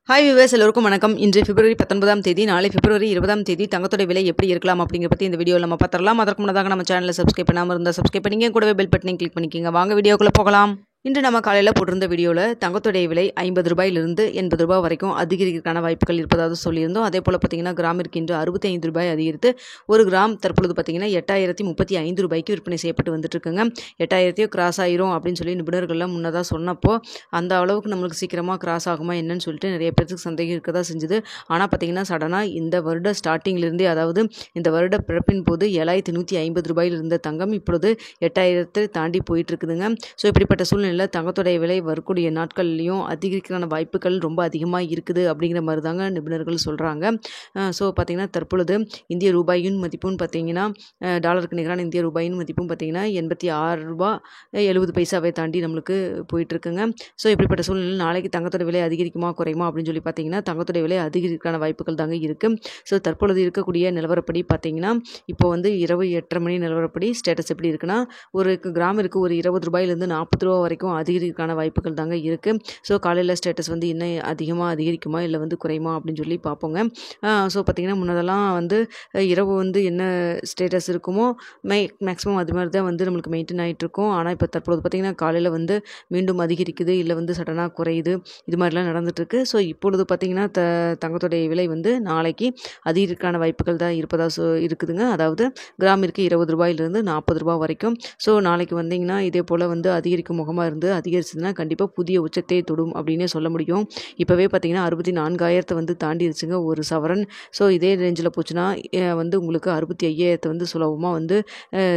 Hi viewers, எல்லோருக்கும் வணக்கம். இன்று பிப்ரவரி 19ஆம் தேதி, நாளை பிப்ரவரி 20ஆம் தேதி தங்கத்தோட விலை எப்படி இருக்கலாம் அப்படிங்கிற பற்றி இந்த வீடியோவில் நம்ம பார்த்துடலாம். அதற்கு முன்னதாக நம்ம சேனலை சப்ஸ்கிரைப் பண்ணாமல் இருந்தால் சப்ஸ்கிரைப் பண்ணிங்க, கூடவே பெல் பட்டனையும் கிளிக் பண்ணிக்கோங்க. வாங்க வீடியோக்குள்ளே போகலாம். இன்று நம்ம காலையில் போட்டிருந்த வீடியோவில் தங்கத்தோடைய விலை 50 ரூபாயிலிருந்து 80 ரூபாய் வரைக்கும் அதிகரிக்கிறதுக்கான வாய்ப்புகள் இருப்பதாக சொல்லியிருந்தோம். அதே போல் பார்த்தீங்கன்னா கிராமிற்கு இன்று 65 ரூபாய் அதிகரித்து ஒரு கிராம் தற்பொழுது பார்த்தீங்கன்னா 8035 ரூபாய்க்கு விற்பனை செய்யப்பட்டு வந்துட்டு இருக்குங்க. 8000 கிராஸ் ஆயிரும் அப்படின்னு சொல்லி நிபுணர்கள்லாம் முன்னதாக சொன்னப்போ அந்த அளவுக்கு நம்மளுக்கு சீக்கிரமாக கிராஸ் ஆகுமா என்னன்னு சொல்லிட்டு நிறைய பேருக்கு சந்தேகம் இருக்க தான் செஞ்சுது. ஆனால் பார்த்தீங்கன்னா சடனாக இந்த வருட ஸ்டார்டிங்லேருந்தே, அதாவது இந்த வருட பிறப்பின் போது 7150 ரூபாயில் இருந்த தங்கம் இப்பொழுது 8000 தாண்டி போயிட்டு இருக்குதுங்க. ஸோ இப்படிப்பட்ட சூழ்நிலை தங்கத்தோடைய விலை வரக்கூடிய நாட்கள்லையும் அதிகரிக்கான வாய்ப்புகள் ரொம்ப அதிகமாக இருக்குது அப்படிங்கிற மாதிரி தாங்க நிபுணர்கள் சொல்கிறாங்க. ஸோ பார்த்திங்கன்னா தற்பொழுது இந்திய ரூபாயின் மதிப்புன்னு பார்த்தீங்கன்னா டாலருக்கு நிகரான இந்திய ரூபாயின் மதிப்பும் பார்த்திங்கன்னா 86 ரூபா 70 பைசாவை தாண்டி நம்மளுக்கு போயிட்டுருக்குங்க. ஸோ இப்படிப்பட்ட சூழ்நிலை நாளைக்கு தங்கத்தோட விலை அதிகரிக்குமா குறையுமா அப்படின்னு சொல்லி பார்த்தீங்கன்னா தங்கத்தோட விலை அதிகரிக்கான வாய்ப்புகள் தாங்க இருக்குது. ஸோ தற்பொழுது இருக்கக்கூடிய நிலவரப்படி பார்த்தீங்கன்னா இப்போ வந்து இரவு 8:30 மணி நிலவரப்படி ஸ்டேட்டஸ் எப்படி இருக்குன்னா, ஒரு கிராமிற்கு ஒரு 20 ரூபாயிலிருந்து 40 ரூபா வரைக்கும் அதிகரிக்கான வாய்ப்புகள் தாங்க இருக்குது. ஸோ காலையில் ஸ்டேட்டஸ் வந்து இன்னும் அதிகரிக்குமா இல்லை வந்து குறையுமா அப்படின்னு சொல்லி பார்ப்போங்க. ஸோ பார்த்திங்கன்னா முன்னதெல்லாம் வந்து இரவு வந்து என்ன ஸ்டேட்டஸ் இருக்குமோ மேக்ஸிமம் அது மாதிரி தான் வந்து நம்மளுக்கு மெயின்டைன் ஆகிட்டு இருக்கும். ஆனால் இப்போ தற்போது பார்த்திங்கன்னா காலையில் வந்து மீண்டும் அதிகரிக்குது, இல்லை வந்து சடனாக குறையுது, இது மாதிரிலாம் நடந்துகிட்ருக்கு. ஸோ இப்பொழுது பார்த்திங்கன்னா தங்கத்தோடைய விலை வந்து நாளைக்கு அதிகரிக்கான வாய்ப்புகள் தான் இருப்பதாக இருக்குதுங்க. அதாவது கிராமிற்கு 20 ரூபாயிலிருந்து 40 ரூபாய் வரைக்கும். ஸோ நாளைக்கு வந்தீங்கன்னா இதே போல் வந்து அதிகரிக்கும் முகமாக இருந்து அதிகரிச்சதுன்னா கண்டிப்பாக புதிய உச்சத்தை தொடும் அப்படின்னே சொல்ல முடியும். இப்போவே பார்த்தீங்கன்னா 64,000 வந்து தாண்டிடுச்சுங்க ஒரு சவரன். ஸோ இதே ரேஞ்சில் போச்சுன்னா வந்து உங்களுக்கு 65,000 வந்து சுலபமாக வந்து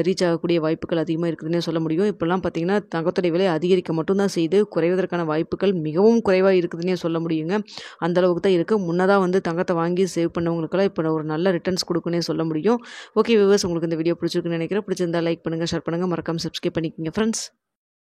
ரீச் ஆகக்கூடிய வாய்ப்புகள் அதிகமாக இருக்குதுன்னே சொல்ல முடியும். இப்போல்லாம் பார்த்தீங்கன்னா தங்கத்தோடைய விலை அதிகரிக்க மட்டும்தான் செய்து, குறைவதற்கான வாய்ப்புகள் மிகவும் குறைவாக இருக்குதுன்னே சொல்ல முடியுங்க. அந்தளவுக்கு தான் இருக்குது. முன்னதாக வந்து தங்கத்தை வாங்கி சேவ் பண்ணவங்களுக்கெல்லாம் இப்போ ஒரு நல்ல ரிட்டர்ன்ஸ் கொடுக்குன்னே சொல்ல முடியும். ஓகே வியூவர்ஸ், உங்களுக்கு இந்த வீடியோ பிடிச்சிருக்குன்னு நினைக்கிறேன். பிடிச்சிருந்தா லைக் பண்ணுங்கள், ஷேர் பண்ணுங்கள், மறக்காமல் சப்ஸ்கிரைப் பண்ணிக்கோங்க ஃப்ரெண்ட்ஸ்.